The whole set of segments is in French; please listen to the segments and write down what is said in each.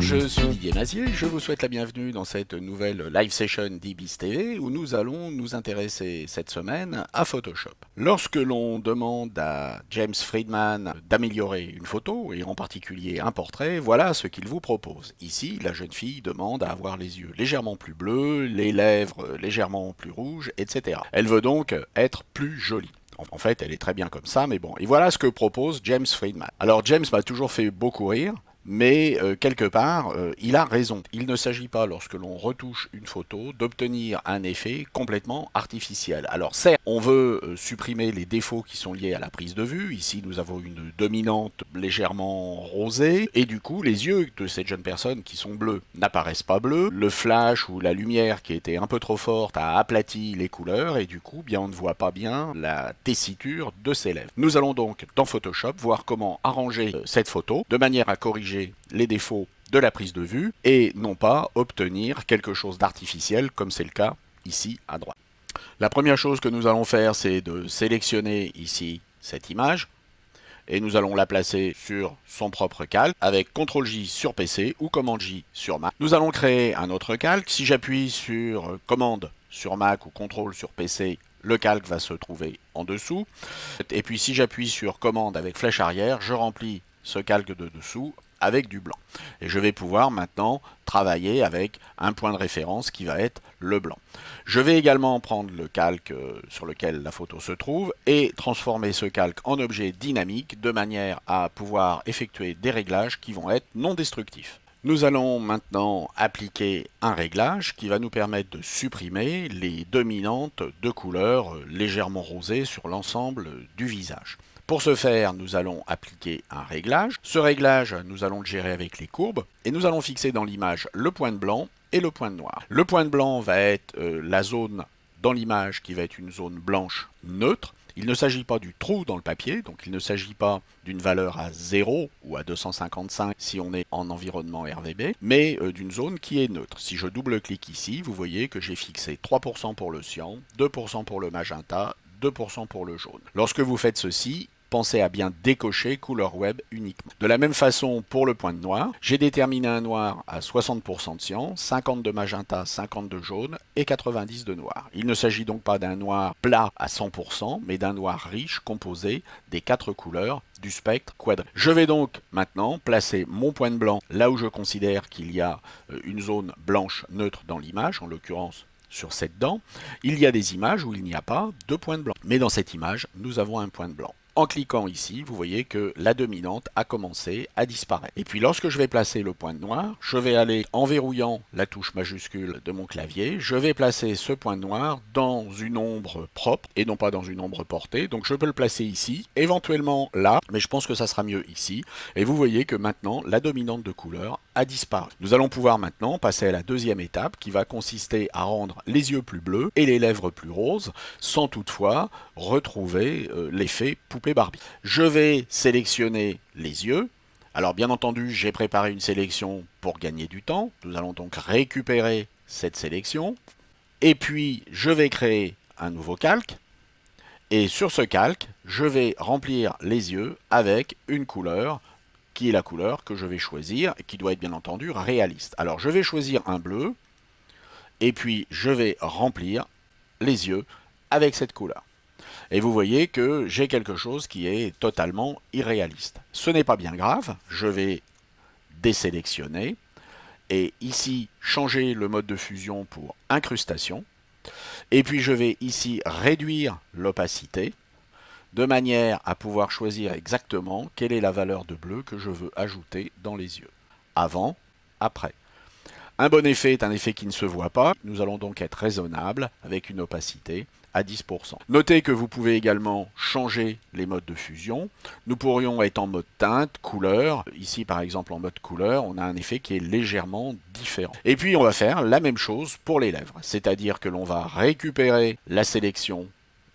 Je suis Didier Mazier, je vous souhaite la bienvenue dans cette nouvelle live session d'Ibis TV où nous allons nous intéresser cette semaine à Photoshop. Lorsque l'on demande à James Friedman d'améliorer une photo, et en particulier un portrait, voilà ce qu'il vous propose. Ici, la jeune fille demande à avoir les yeux légèrement plus bleus, les lèvres légèrement plus rouges, etc. Elle veut donc être plus jolie. En fait, elle est très bien comme ça, mais bon. Et voilà ce que propose James Friedman. Alors, James m'a toujours fait beaucoup rire. Mais quelque part, il a raison. Il ne s'agit pas, lorsque l'on retouche une photo, d'obtenir un effet complètement artificiel. Alors certes, on veut supprimer les défauts qui sont liés à la prise de vue. Ici, nous avons une dominante légèrement rosée, et du coup, les yeux de cette jeune personne qui sont bleus n'apparaissent pas bleus. Le flash ou la lumière qui était un peu trop forte a aplati les couleurs, et du coup, bien, on ne voit pas bien la tessiture de ses lèvres. Nous allons donc, dans Photoshop, voir comment arranger cette photo de manière à corriger les défauts de la prise de vue et non pas obtenir quelque chose d'artificiel comme c'est le cas ici à droite. La première chose que nous allons faire, c'est de sélectionner ici cette image et nous allons la placer sur son propre calque avec CTRL-J sur PC ou COMMAND-J sur Mac. Nous allons créer un autre calque. Si j'appuie sur commande sur Mac ou CTRL sur PC, le calque va se trouver en dessous. Et puis si j'appuie sur commande avec flèche arrière, je remplis ce calque de dessous avec du blanc. Et je vais pouvoir maintenant travailler avec un point de référence qui va être le blanc. Je vais également prendre le calque sur lequel la photo se trouve et transformer ce calque en objet dynamique de manière à pouvoir effectuer des réglages qui vont être non destructifs. Nous allons maintenant appliquer un réglage qui va nous permettre de supprimer les dominantes de couleur légèrement rosées sur l'ensemble du visage. Pour ce faire, nous allons appliquer un réglage. Ce réglage, nous allons le gérer avec les courbes et nous allons fixer dans l'image le point de blanc et le point de noir. Le point de blanc va être la zone dans l'image qui va être une zone blanche neutre. Il ne s'agit pas du trou dans le papier, donc il ne s'agit pas d'une valeur à 0 ou à 255 si on est en environnement RGB, mais d'une zone qui est neutre. Si je double-clique ici, vous voyez que j'ai fixé 3% pour le cyan, 2% pour le magenta, 2% pour le jaune. Lorsque vous faites ceci, pensez à bien décocher couleur web uniquement. De la même façon, pour le point de noir, j'ai déterminé un noir à 60% de cyan, 50 de magenta, 50 de jaune et 90 de noir. Il ne s'agit donc pas d'un noir plat à 100%, mais d'un noir riche composé des 4 couleurs du spectre quadré. Je vais donc maintenant placer mon point de blanc là où je considère qu'il y a une zone blanche neutre dans l'image, en l'occurrence sur cette dent. Il y a des images où il n'y a pas de point de blanc. Mais dans cette image, nous avons un point de blanc. En cliquant ici, vous voyez que la dominante a commencé à disparaître. Et puis lorsque je vais placer le point de noir, je vais aller en verrouillant la touche majuscule de mon clavier, je vais placer ce point de noir dans une ombre propre et non pas dans une ombre portée. Donc je peux le placer ici, éventuellement là, mais je pense que ça sera mieux ici. Et vous voyez que maintenant la dominante de couleur a disparu. Nous allons pouvoir maintenant passer à la deuxième étape qui va consister à rendre les yeux plus bleus et les lèvres plus roses sans toutefois retrouver l'effet poupée Barbie. Je vais sélectionner les yeux. Alors bien entendu, j'ai préparé une sélection pour gagner du temps. Nous allons donc récupérer cette sélection. Et puis, je vais créer un nouveau calque. Et sur ce calque, je vais remplir les yeux avec une couleur qui est la couleur que je vais choisir et qui doit être bien entendu réaliste. Alors je vais choisir un bleu et puis je vais remplir les yeux avec cette couleur. Et vous voyez que j'ai quelque chose qui est totalement irréaliste. Ce n'est pas bien grave, je vais désélectionner et ici changer le mode de fusion pour incrustation. Et puis je vais ici réduire l'opacité de manière à pouvoir choisir exactement quelle est la valeur de bleu que je veux ajouter dans les yeux. Avant, après. Un bon effet est un effet qui ne se voit pas. Nous allons donc être raisonnable avec une opacité à 10%. Notez que vous pouvez également changer les modes de fusion. Nous pourrions être en mode teinte, couleur. Ici, par exemple, en mode couleur, on a un effet qui est légèrement différent. Et puis, on va faire la même chose pour les lèvres. C'est-à-dire que l'on va récupérer la sélection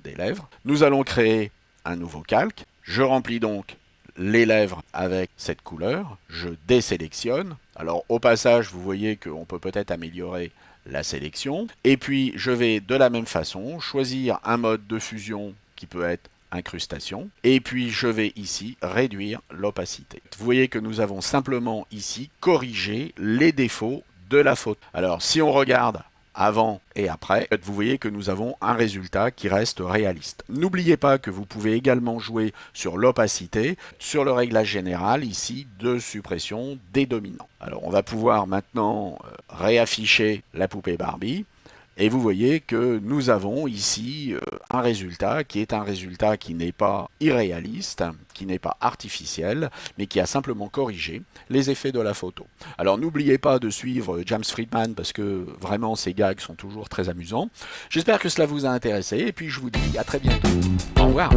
des lèvres. Nous allons créer un nouveau calque. Je remplis donc les lèvres avec cette couleur. Je désélectionne. Alors, au passage, vous voyez qu'on peut peut-être améliorer la sélection. Et puis, je vais de la même façon choisir un mode de fusion qui peut être incrustation. Et puis je vais ici réduire l'opacité. Vous voyez que nous avons simplement ici corrigé les défauts de la photo. Alors si on regarde avant et après, vous voyez que nous avons un résultat qui reste réaliste. N'oubliez pas que vous pouvez également jouer sur l'opacité, sur le réglage général ici de suppression des dominants. Alors on va pouvoir maintenant réafficher la poupée Barbie. Et vous voyez que nous avons ici un résultat qui n'est pas irréaliste, qui n'est pas artificiel, mais qui a simplement corrigé les effets de la photo. Alors n'oubliez pas de suivre James Friedman parce que vraiment ces gags sont toujours très amusants. J'espère que cela vous a intéressé et puis je vous dis à très bientôt. Au revoir.